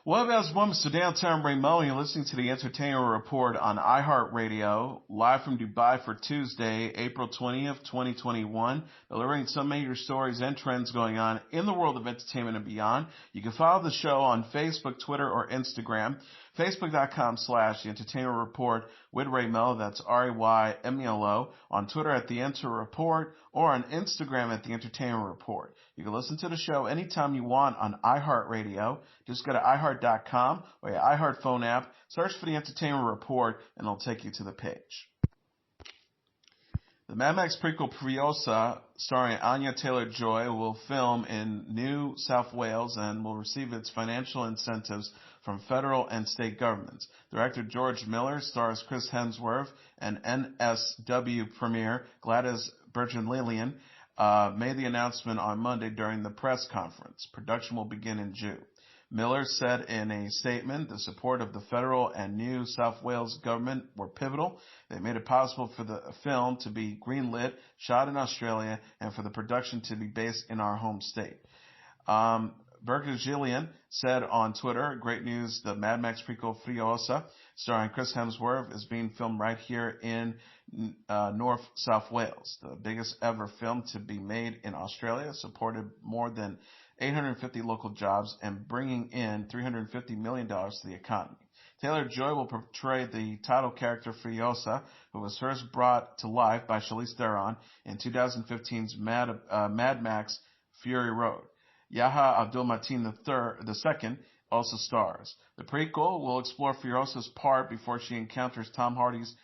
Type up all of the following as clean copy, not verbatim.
Well, guys, welcome to Downtown Melo. You're listening to the Entertainment Report on iHeartRadio, live from Dubai for Tuesday, April 20th, 2021, delivering some major stories and trends going on in the world of entertainment and beyond. You can follow the show on Facebook, Twitter, or Instagram. Facebook.com/The Entertainment Report with Ray Melo. That's RAYMELO. On Twitter at The Enter Report or on Instagram at The Entertainment Report. You can listen to the show anytime you want on iHeartRadio. Just go to iHeart.com or your iHeart phone app, search for The Entertainment Report, and it'll take you to the page. The Mad Max prequel Furiosa, starring Anya Taylor-Joy, will film in New South Wales and will receive its financial incentives from federal and state governments. Director George Miller stars Chris Hemsworth, and NSW premier Gladys Berejiklian made the announcement on Monday during the press conference. Production will begin in June. Miller said in a statement, the support of the federal and New South Wales government were pivotal. They made it possible for the film to be greenlit, shot in Australia, and for the production to be based in our home state. Berejiklian said on Twitter, great news, the Mad Max prequel Furiosa, starring Chris Hemsworth, is being filmed right here in North South Wales. The biggest ever film to be made in Australia, supported more than 850 local jobs and bringing in $350 million to the economy. Taylor-Joy will portray the title character Furiosa, who was first brought to life by Charlize Theron in 2015's Mad Max Fury Road. Yahya Abdul-Mateen II also stars. The prequel will explore Furiosa's part before she encounters Tom Hardy's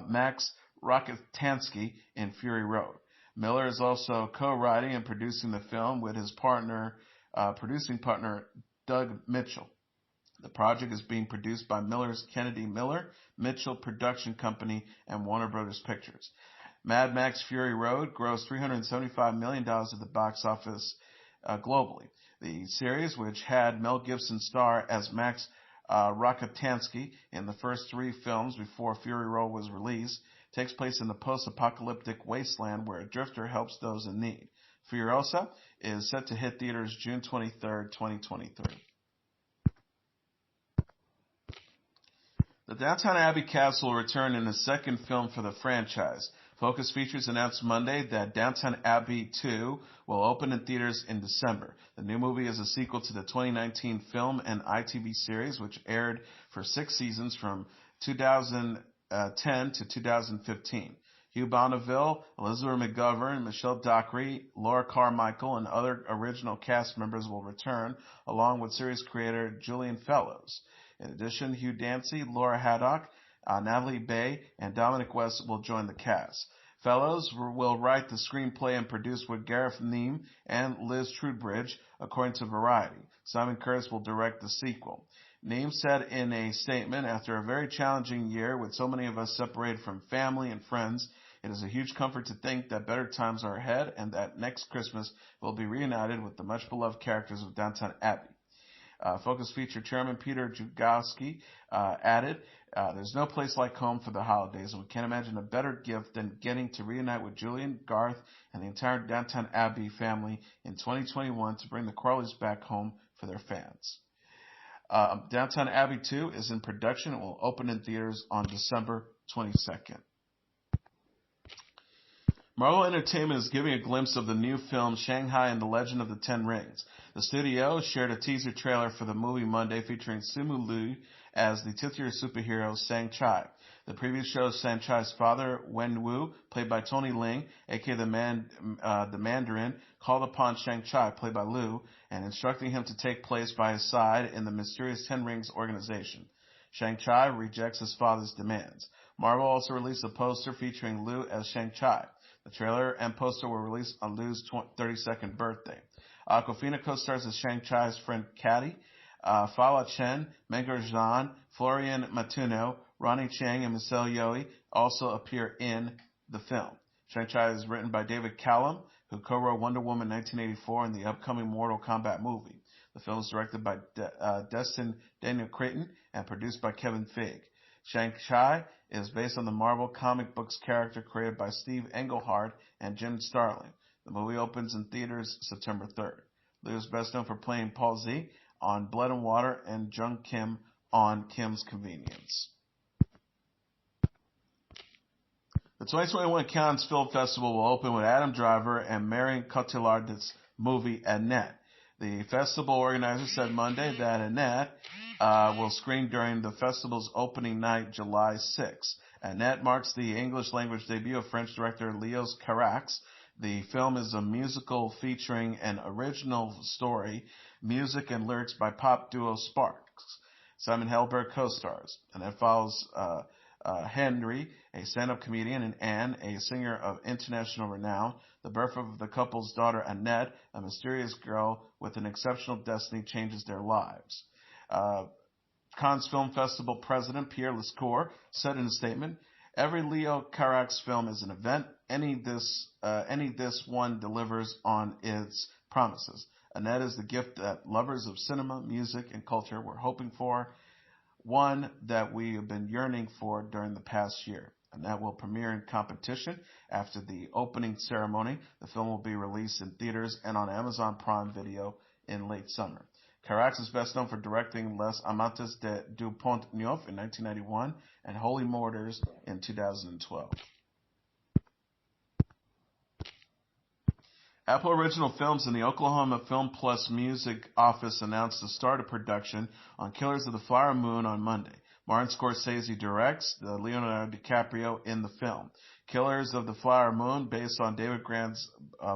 Max Rokitansky in Fury Road. Miller is also co-writing and producing the film with his producing partner Doug Mitchell. The project is being produced by Miller's Kennedy Miller Mitchell Production Company and Warner Brothers Pictures. Mad Max Fury Road grossed $375 million at the box office globally. The series, which had Mel Gibson star as Max Rokitansky in the first three films before Fury Road was released, takes place in the post-apocalyptic wasteland where a drifter helps those in need. Furiosa is set to hit theaters June 23rd, 2023. The Downton Abbey cast will return in the second film for the franchise. Focus Features announced Monday that Downton Abbey 2 will open in theaters in December. The new movie is a sequel to the 2019 film and ITV series, which aired for 6 seasons from 2010 to 2015. Hugh Bonneville, Elizabeth McGovern, Michelle Dockery, Laura Carmichael, and other original cast members will return, along with series creator Julian Fellows. In addition, Hugh Dancy, Laura Haddock, Natalie Bay, and Dominic West will join the cast. Fellows will write the screenplay and produce with Gareth Neame and Liz Trudbridge, according to Variety. Simon Curtis will direct the sequel. Neame said in a statement, after a very challenging year with so many of us separated from family and friends, it is a huge comfort to think that better times are ahead and that next Christmas we'll be reunited with the much-beloved characters of Downton Abbey. Focus Feature Chairman Peter Jugowski added, there's no place like home for the holidays, and we can't imagine a better gift than getting to reunite with Julian, Garth, and the entire Downton Abbey family in 2021 to bring the Crawleys back home for their fans. Downton Abbey 2 is in production and will open in theaters on December 22nd. Marvel Entertainment is giving a glimpse of the new film Shanghai and the Legend of the Ten Rings. The studio shared a teaser trailer for the movie Monday featuring Simu Liu as the titular superhero Shang-Chi. The preview shows Shang-Chi's father, Wen Wu, played by Tony Ling, aka the Mandarin, called upon Shang-Chi, played by Liu, and instructing him to take place by his side in the mysterious Ten Rings organization. Shang-Chi rejects his father's demands. Marvel also released a poster featuring Liu as Shang-Chi. The trailer and poster were released on Liu's 32nd birthday. Awkwafina co-stars as Shang-Chi's friend Caddy. Fala Chen, Mengur Zhan, Florian Matuno, Ronnie Chang, and Michelle Yeoh also appear in the film. Shang-Chi is written by David Callum, who co-wrote Wonder Woman 1984 and the upcoming Mortal Kombat movie. The film is directed by Destin Daniel Creighton and produced by Kevin Feige. Shang-Chi is based on the Marvel comic books character created by Steve Englehart and Jim Starlin. The movie opens in theaters September 3rd. Liu is best known for playing Paul Z on Blood and Water and Jung Kim on Kim's Convenience. The 2021 Cannes Film Festival will open with Adam Driver and Marion Cotillard's movie Annette. The festival organizers said Monday that Annette will screen during the festival's opening night, July 6. Annette marks the English language debut of French director Léos Carax. The film is a musical featuring an original story, music and lyrics by pop duo Sparks. Simon Helberg co-stars. Annette follows Henry, a stand-up comedian, and Anne, a singer of international renown. The birth of the couple's daughter Annette, a mysterious girl with an exceptional destiny, changes their lives. Cannes Film Festival president Pierre Lescour said in a statement, "Every Leo Carax film is an event. Any this one delivers on its promises. Annette is the gift that lovers of cinema, music, and culture were hoping for, one that we have been yearning for during the past year." Annette will premiere in competition after the opening ceremony. The film will be released in theaters and on Amazon Prime Video in late summer. Carax is best known for directing Les Amantes du Pont Neuf in 1991 and Holy Mortars in 2012. Apple Original Films and the Oklahoma Film Plus Music Office announced the start of production on Killers of the Flower Moon on Monday. Martin Scorsese directs the Leonardo DiCaprio in the film. Killers of the Flower Moon, based on David Grant's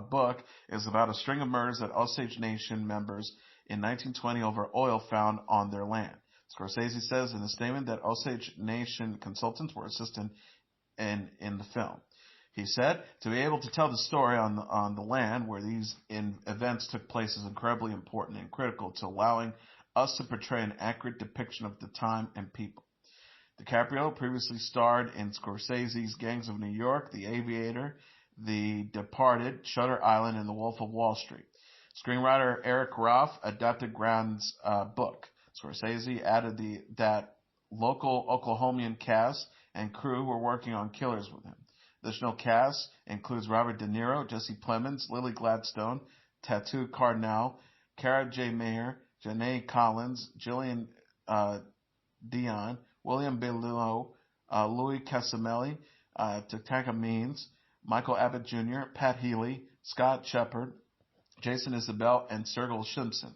book, is about a string of murders at Osage Nation members in 1920 over oil found on their land. Scorsese says in a statement that Osage Nation consultants were assisted in the film. He said, "To be able to tell the story on the land where these events took place is incredibly important and critical to allowing us to portray an accurate depiction of the time and people." DiCaprio previously starred in Scorsese's Gangs of New York, The Aviator, The Departed, Shutter Island, and The Wolf of Wall Street. Screenwriter Eric Roth adapted Grant's book. Scorsese added that local Oklahomian cast and crew were working on Killers with him. Additional cast includes Robert De Niro, Jesse Plemons, Lily Gladstone, Tattoo Cardinal, Cara J. Mayer, Janae Collins, Jillian Dion, William Bello, Louis Casamelli, Tataka Means, Michael Abbott Jr., Pat Healy, Scott Shepard, Jason Isabel, and Sergil Simpson.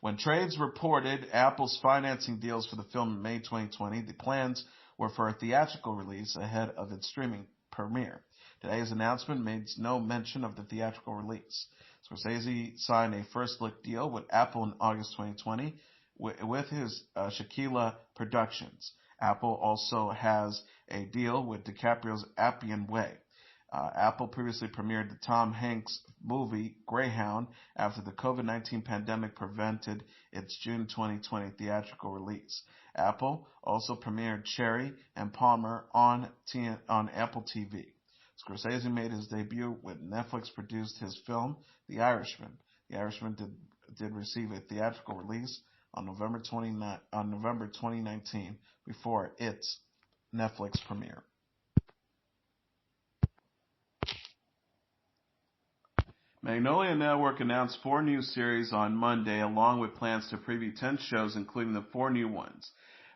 When trades reported Apple's financing deals for the film in May 2020, the plans were for a theatrical release ahead of its streaming premiere. Today's announcement made no mention of the theatrical release. Scorsese signed a first-look deal with Apple in August 2020 with his Shaquilla Productions. Apple also has a deal with DiCaprio's Appian Way. Apple previously premiered the Tom Hanks movie Greyhound after the COVID-19 pandemic prevented its June 2020 theatrical release. Apple also premiered Cherry and Palmer on Apple TV. Scorsese made his debut when Netflix produced his film The Irishman. The Irishman did receive a theatrical release on November 2019 before its Netflix premiere. Magnolia Network announced 4 new series on Monday, along with plans to preview 10 shows, including the 4 new ones.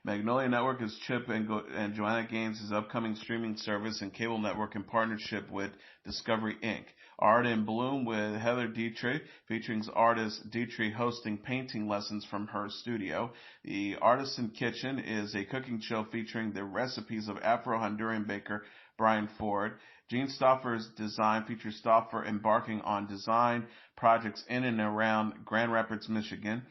Magnolia Network is Chip and Joanna Gaines' upcoming streaming service and cable network in partnership with Discovery Inc. Art in Bloom with Heather Dietrich, featuring artist Dietrich hosting painting lessons from her studio. The Artisan Kitchen is a cooking show featuring the recipes of Afro-Honduran baker Brian Ford. Gene Stauffer's Design features Stauffer embarking on design projects in and around Grand Rapids, Michigan.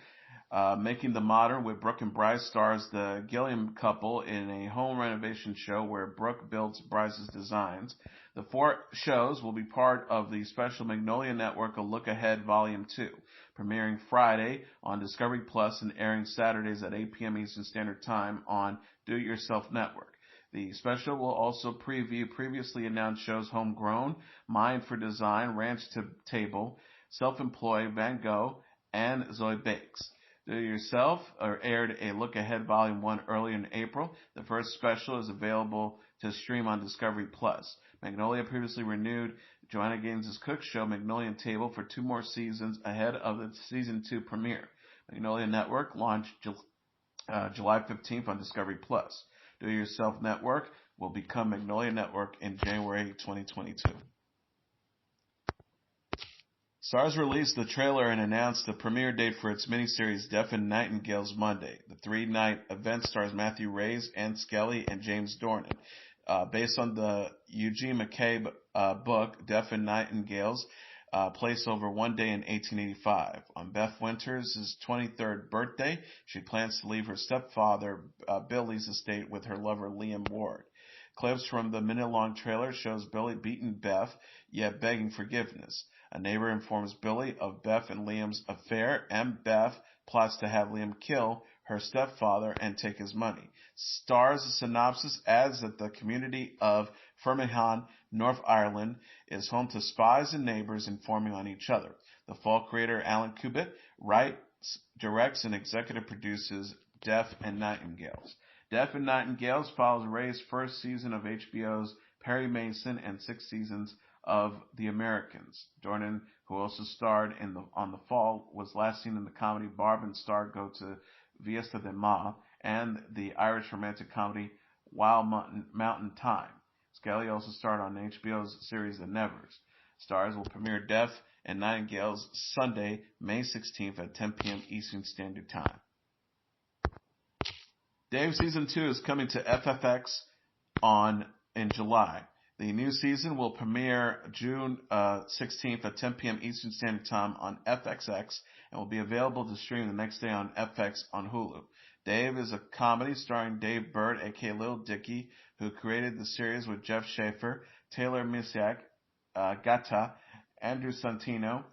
Making the Modern with Brooke and Bryce stars the Gilliam couple in a home renovation show where Brooke builds Bryce's designs. The 4 shows will be part of the special Magnolia Network A Look Ahead Volume 2, premiering Friday on Discovery Plus and airing Saturdays at 8 p.m. Eastern Standard Time on Do It Yourself Network. The special will also preview previously announced shows Homegrown, Mind for Design, Ranch to Table, Self-Employed, Van Gogh, and Zoe Bakes. Do It Yourself aired A Look Ahead Volume 1 earlier in April. The first special is available to stream on Discovery Plus. Magnolia previously renewed Joanna Gaines' cook show Magnolia Table for 2 more seasons ahead of its Season 2 premiere. Magnolia Network launched July 15th on Discovery Plus. Do It Yourself Network will become Magnolia Network in January 2022. Starz released the trailer and announced the premiere date for its miniseries Deaf and Nightingales Monday. The three-night event stars Matthew Rhys, Ann Skelly, and James Dornan. Based on the Eugene McCabe book, Deaf and Nightingales, placed over one day in 1885. On Beth Winters' 23rd birthday, she plans to leave her stepfather Billy's estate with her lover Liam Ward. Clips from the minute-long trailer shows Billy beating Beth, yet begging forgiveness. A neighbor informs Billy of Beth and Liam's affair, and Beth plots to have Liam kill her stepfather and take his money. Star's synopsis adds that the community of Firmingham, North Ireland, is home to spies and neighbors informing on each other. The Fall creator Alan Cubitt writes, directs, and executive produces Deaf and Nightingales. Deaf and Nightingales follows Ray's first season of HBO's Perry Mason and 6 seasons of The Americans. Dornan, who also starred on The Fall, was last seen in the comedy Barb and Star Go to Fiesta de Ma and the Irish romantic comedy Wild Mountain Thyme. Skelly also starred on HBO's series The Nevers. Starz will premiere Deaf and Nightingales Sunday, May 16th at 10 p.m. Eastern Standard Time. Dave Season 2 is coming to FXX in July. The new season will premiere June 16th at 10 p.m. Eastern Standard Time on FXX and will be available to stream the next day on FX on Hulu. Dave is a comedy starring Dave Bird, aka Lil Dicky, who created the series with Jeff Schaffer, Taylor Misiak, Gata, Andrew Santino,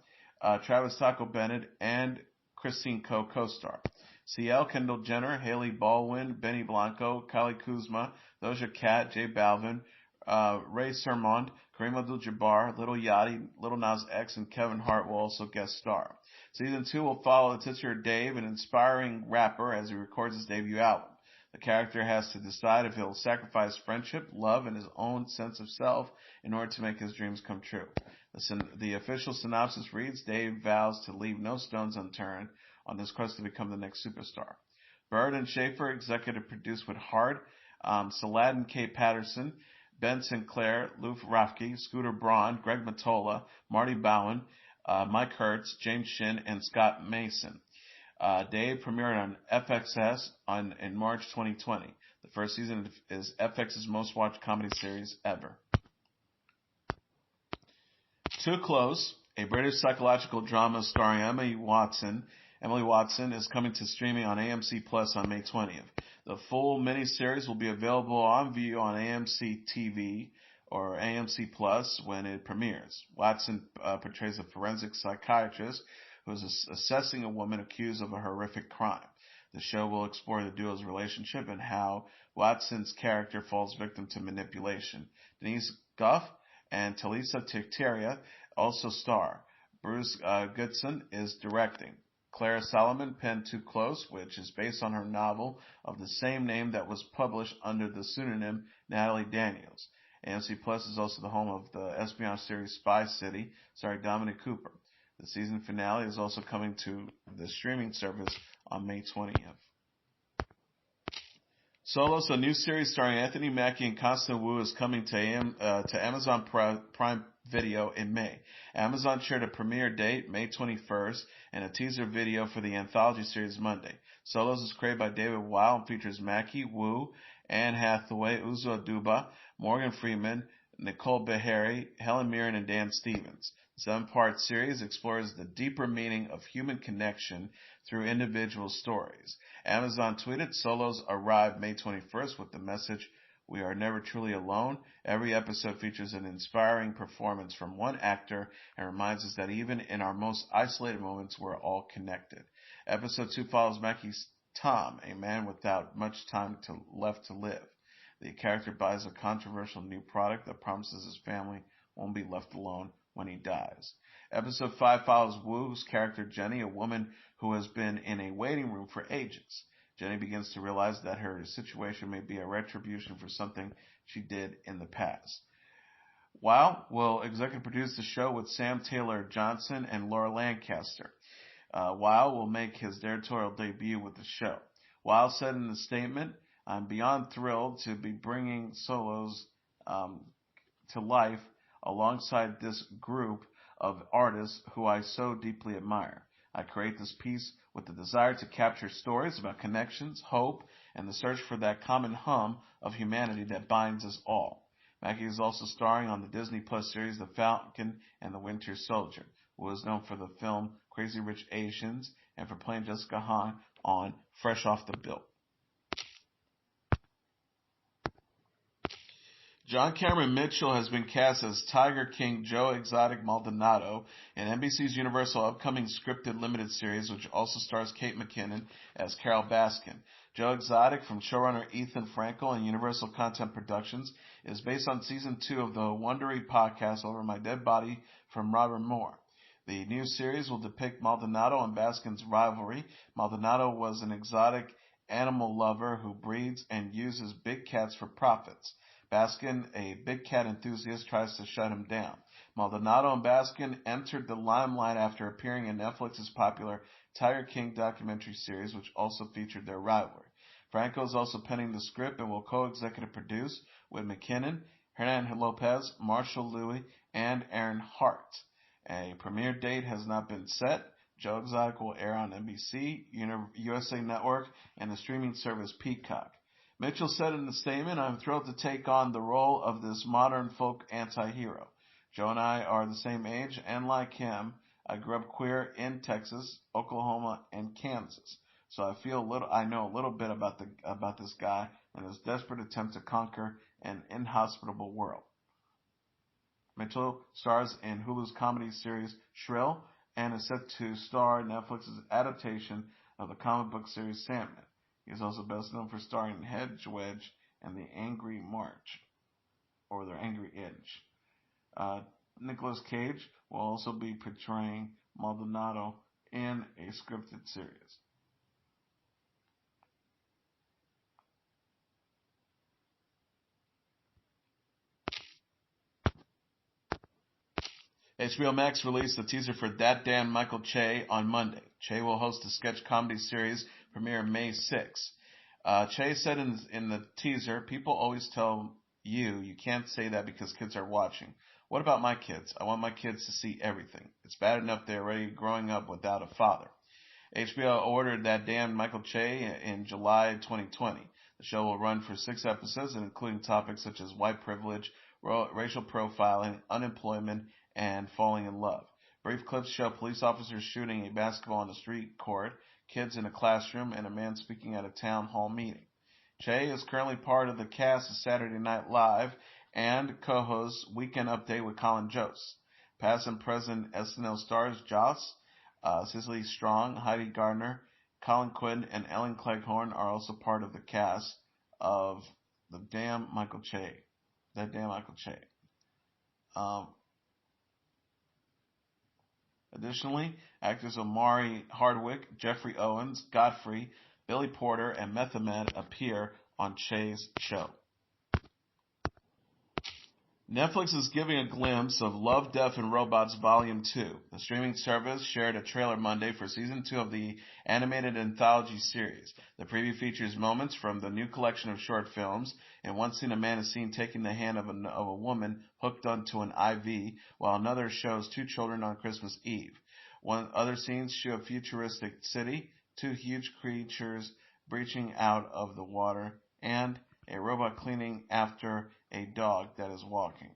Travis Taco Bennett, and Christine Koh co-star. CL, Kendall Jenner, Haley Baldwin, Benny Blanco, Kylie Kuzma, Doja Cat, J Balvin, Ray Sermond, Kareem Abdul-Jabbar, Lil Yachty, Lil Nas X, and Kevin Hart will also guest star. Season 2 will follow the titular Dave, an inspiring rapper, as he records his debut album. The character has to decide if he'll sacrifice friendship, love, and his own sense of self in order to make his dreams come true. The official synopsis reads, Dave vows to leave no stones unturned on this quest to become the next superstar. Bird and Schaefer executive produced with Hart, Saladin K. Patterson, Ben Sinclair, Lou Rafke, Scooter Braun, Greg Matola, Marty Bowen, Mike Hertz, James Shin, and Scott Mason. Dave premiered on FXS in March 2020. The first season is FX's most watched comedy series ever. Too Close, a British psychological drama starring Emily Watson, is coming to streaming on AMC Plus on May 20th. The full miniseries will be available on view on AMC TV or AMC Plus when it premieres. Watson portrays a forensic psychiatrist who is assessing a woman accused of a horrific crime. The show will explore the duo's relationship and how Watson's character falls victim to manipulation. Denise Gough and Talisa Ticteria also star. Bruce Goodson is directing. Clara Solomon penned Too Close, which is based on her novel of the same name that was published under the pseudonym Natalie Daniels. AMC Plus is also the home of the espionage series Spy City, starring Dominic Cooper. The season finale is also coming to the streaming service on May 20th. Solos, a new series starring Anthony Mackie and Constance Wu, is coming to Amazon Prime Video in May. Amazon shared a premiere date, May 21st, and a teaser video for the anthology series Monday. Solos is created by David Weil and features Mackie, Wu, Anne Hathaway, Uzo Aduba, Morgan Freeman, Nicole Beharie, Helen Mirren, and Dan Stevens. The 7-part series explores the deeper meaning of human connection through individual stories. Amazon tweeted, Solos arrived May 21st with the message, "We are never truly alone." Every episode features an inspiring performance from one actor and reminds us that even in our most isolated moments, we're all connected. Episode 2 follows Mackie's Tom, a man without much time left to live. The character buys a controversial new product that promises his family won't be left alone when he dies. Episode 5 follows Wu's character Jenny, a woman who has been in a waiting room for ages. Jenny begins to realize that her situation may be a retribution for something she did in the past. Wow will executive produce the show with Sam Taylor Johnson and Laura Lancaster. Weil will make his directorial debut with the show. Weil said in a statement, "I'm beyond thrilled to be bringing Solos um, to life alongside this group of artists who I so deeply admire. I create this piece with the desire to capture stories about connections, hope, and the search for that common hum of humanity that binds us all." Mackie is also starring on the Disney Plus series The Falcon and the Winter Soldier, who is known for the film Crazy Rich Asians and for playing Jessica Hahn on Fresh Off the Boat. John Cameron Mitchell has been cast as Tiger King Joe Exotic Maldonado in NBC's Universal upcoming scripted limited series, which also stars Kate McKinnon as Carol Baskin. Joe Exotic, from showrunner Ethan Frankel and Universal Content Productions, is based on season 2 of the Wondery podcast Over My Dead Body from Robert Moore. The new series will depict Maldonado and Baskin's rivalry. Maldonado was an exotic animal lover who breeds and uses big cats for profits. Baskin, a big cat enthusiast, tries to shut him down. Maldonado and Baskin entered the limelight after appearing in Netflix's popular Tiger King documentary series, which also featured their rivalry. Franco is also penning the script and will co-executive produce with McKinnon, Hernan Lopez, Marshall Louis, and Aaron Hart. A premiere date has not been set. Joe Exotic will air on NBC, USA Network, and the streaming service Peacock. Mitchell said in a statement, "I'm thrilled to take on the role of this modern folk anti-hero. Joe and I are the same age, and like him, I grew up queer in Texas, Oklahoma, and Kansas. So I know a little bit about this guy and his desperate attempt to conquer an inhospitable world." Mitchell stars in Hulu's comedy series Shrill and is set to star in Netflix's adaptation of the comic book series Sandman. He is also best known for starring in Hedge Wedge and The Angry March, or The Angry Edge. Nicolas Cage will also be portraying Maldonado in a scripted series. HBO Max released a teaser for That Damn Michael Che on Monday. Che will host a sketch comedy series premiere May 6. Che said in the teaser, "People always tell you can't say that because kids are watching. What about my kids? I want my kids to see everything. It's bad enough they're already growing up without a father." HBO ordered That Damn Michael Che in July 2020. The show will run for 6 episodes, including topics such as white privilege, racial profiling, unemployment, and falling in love. Brief clips show police officers shooting a basketball on a street court, kids in a classroom, and a man speaking at a town hall meeting. Che is currently part of the cast of Saturday Night Live and co-hosts Weekend Update with Colin Jost. Past and present SNL stars Joss, Cicely Strong, Heidi Gardner, Colin Quinn, and Ellen Cleghorn are also part of the cast of That Damn Michael Che. Additionally, actors Omari Hardwick, Jeffrey Owens, Godfrey, Billy Porter, and Method Man appear on Che's show. Netflix is giving a glimpse of Love, Death, and Robots Volume 2. The streaming service shared a trailer Monday for Season 2 of the animated anthology series. The preview features moments from the new collection of short films. In one scene, a man is seen taking the hand of a woman hooked onto an IV, while another shows 2 children on Christmas Eve. Other scenes show a futuristic city, 2 huge creatures breaching out of the water, and a robot cleaning after a dog that is walking.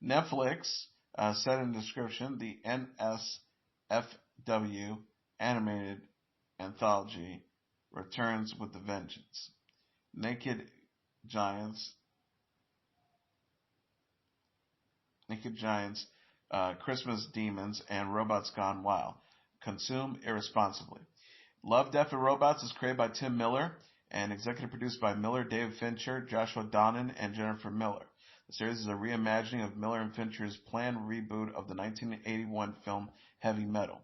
Netflix said in the description, the NSFW animated anthology returns with a vengeance. Naked Giants, Christmas Demons, and Robots Gone Wild. Consume irresponsibly. Love, Death, and Robots is created by Tim Miller and executive produced by Miller, David Fincher, Joshua Donnan, and Jennifer Miller. The series is a reimagining of Miller and Fincher's planned reboot of the 1981 film Heavy Metal.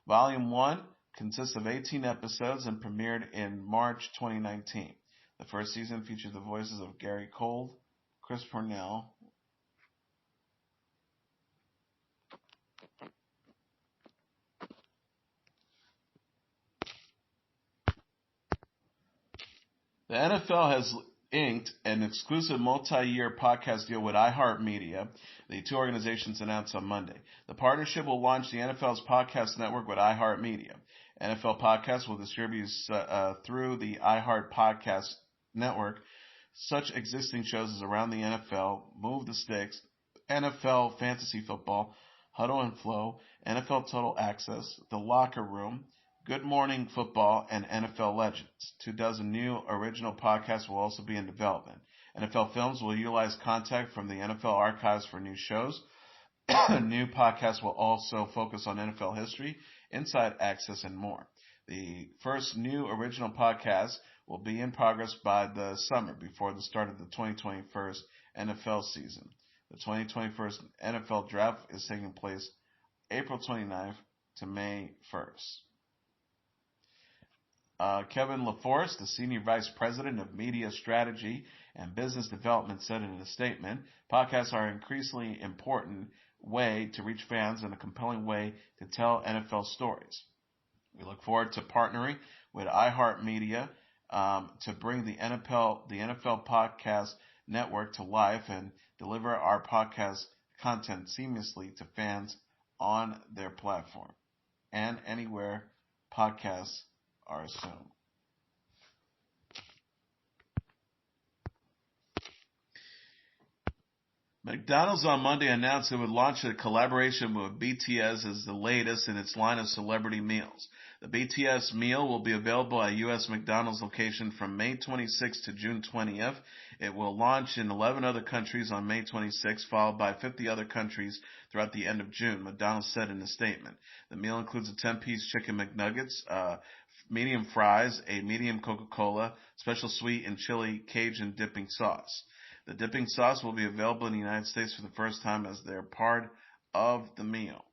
Volume 1 consists of 18 episodes and premiered in March 2019. The first season featured the voices of Gary Cole, Chris Parnell, The NFL has inked an exclusive multi-year podcast deal with iHeartMedia, the two organizations announced on Monday. The partnership will launch the NFL's podcast network with iHeartMedia. NFL Podcasts will distribute through the iHeart Podcast Network such existing shows as Around the NFL, Move the Sticks, NFL Fantasy Football, Huddle and Flow, NFL Total Access, The Locker Room, Good Morning Football, and NFL Legends. 24 new original podcasts will also be in development. NFL Films will utilize content from the NFL archives for new shows. New podcasts will also focus on NFL history, inside access, and more. The first new original podcast will be in progress by the summer before the start of the 2021 NFL season. The 2021 NFL Draft is taking place April 29th to May 1st. Kevin LaForce, the Senior Vice President of Media Strategy and Business Development, said in a statement, podcasts are an increasingly important way to reach fans and a compelling way to tell NFL stories. We look forward to partnering with iHeartMedia to bring the NFL Podcast Network to life and deliver our podcast content seamlessly to fans on their platform and anywhere podcasts are assumed. McDonald's on Monday announced it would launch a collaboration with BTS as the latest in its line of celebrity meals. The Bts Meal will be available at U.S. McDonald's location from May 26th to June 20th. It will launch in 11 other countries on May 26th, followed by 50 other countries throughout the end of June, McDonald's said in a statement. The meal includes a 10-piece chicken McNuggets, medium fries, a medium Coca-Cola, special sweet and chili Cajun dipping sauce. The dipping sauce will be available in the United States for the first time as they're part of the meal.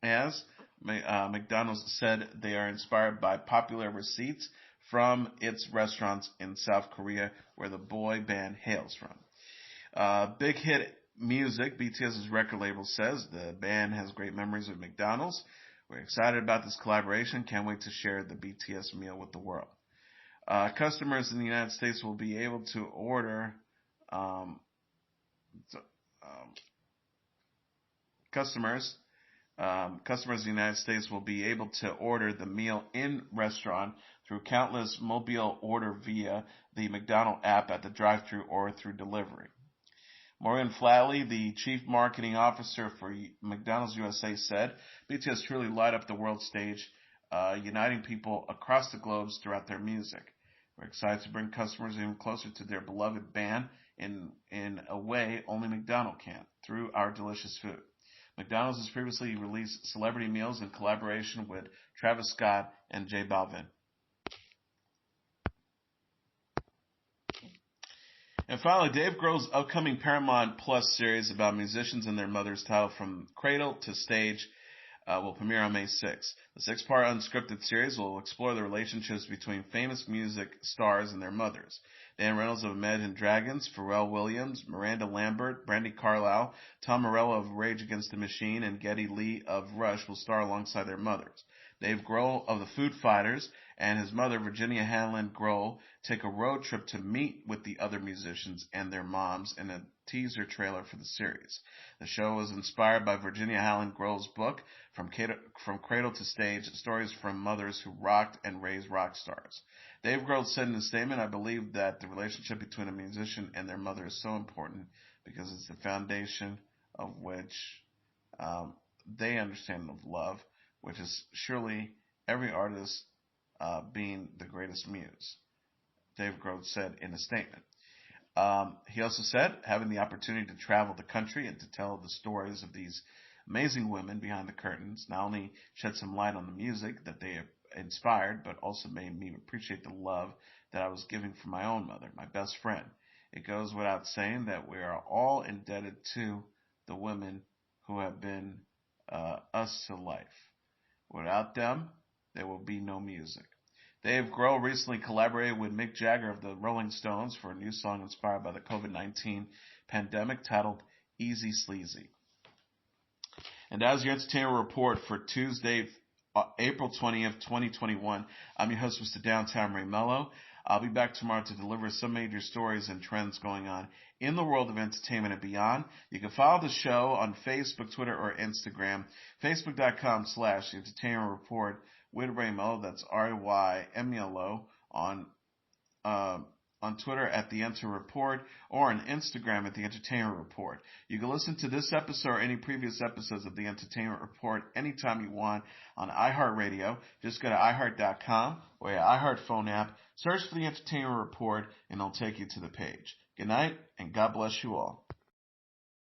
As McDonald's said, they are inspired by popular receipts from its restaurants in South Korea, where the boy band hails from. Big Hit Music, BTS's record label, says the band has great memories with McDonald's. We're excited about this collaboration. Can't wait to share the BTS meal with the world. Customers in the United States will be able to order customers in the United States will be able to order the meal in restaurant through countless mobile order via the McDonald app at the drive-thru or through delivery. Morgan Flatley, the chief marketing officer for McDonald's USA, said, BTS truly light up the world stage, uniting people across the globe throughout their music. We're excited to bring customers even closer to their beloved band in a way only McDonald's can, through our delicious food. McDonald's has previously released celebrity meals in collaboration with Travis Scott and J Balvin. And finally, Dave Grohl's upcoming Paramount Plus series about musicians and their mothers, titled From Cradle to Stage, will premiere on May 6th. The 6-part unscripted series will explore the relationships between famous music stars and their mothers. Dan Reynolds of Imagine Dragons, Pharrell Williams, Miranda Lambert, Brandi Carlile, Tom Morello of Rage Against the Machine, and Geddy Lee of Rush will star alongside their mothers. Dave Grohl of the Foo Fighters and his mother, Virginia Hanlon Grohl, take a road trip to meet with the other musicians and their moms in a teaser trailer for the series. The show was inspired by Virginia Hanlon Grohl's book, From Cradle to Stage, Stories from Mothers Who Rocked and Raised Rock Stars. Dave Grohl said in a statement, I believe that the relationship between a musician and their mother is so important because it's the foundation of which they understand of love, which is surely every artist being the greatest muse, Dave Grohl said in a statement. He also said, having the opportunity to travel the country and to tell the stories of these amazing women behind the curtains not only shed some light on the music that they inspired, but also made me appreciate the love that I was giving from my own mother, my best friend. It goes without saying that we are all indebted to the women who have been us to life. Without them, there will be no music. Dave Grohl recently collaborated with Mick Jagger of the Rolling Stones for a new song inspired by the COVID-19 pandemic titled Easy Sleazy. And that was your entertainment report for Tuesday, April 20th, 2021. I'm your host, Mr. Downtown Ray Melo. I'll be back tomorrow to deliver some major stories and trends going on in the world of entertainment and beyond. You can follow the show on Facebook, Twitter, or Instagram. Facebook.com/Entertainment Report with Ray Melo. That's RYMELO uh, on Twitter at The Enter Report, or on Instagram at The Entertainment Report. You can listen to this episode or any previous episodes of The Entertainment Report anytime you want on iHeartRadio. Just go to iHeart.com or your iHeart phone app, search for The Entertainment Report, and it'll take you to the page. Good night, and God bless you all.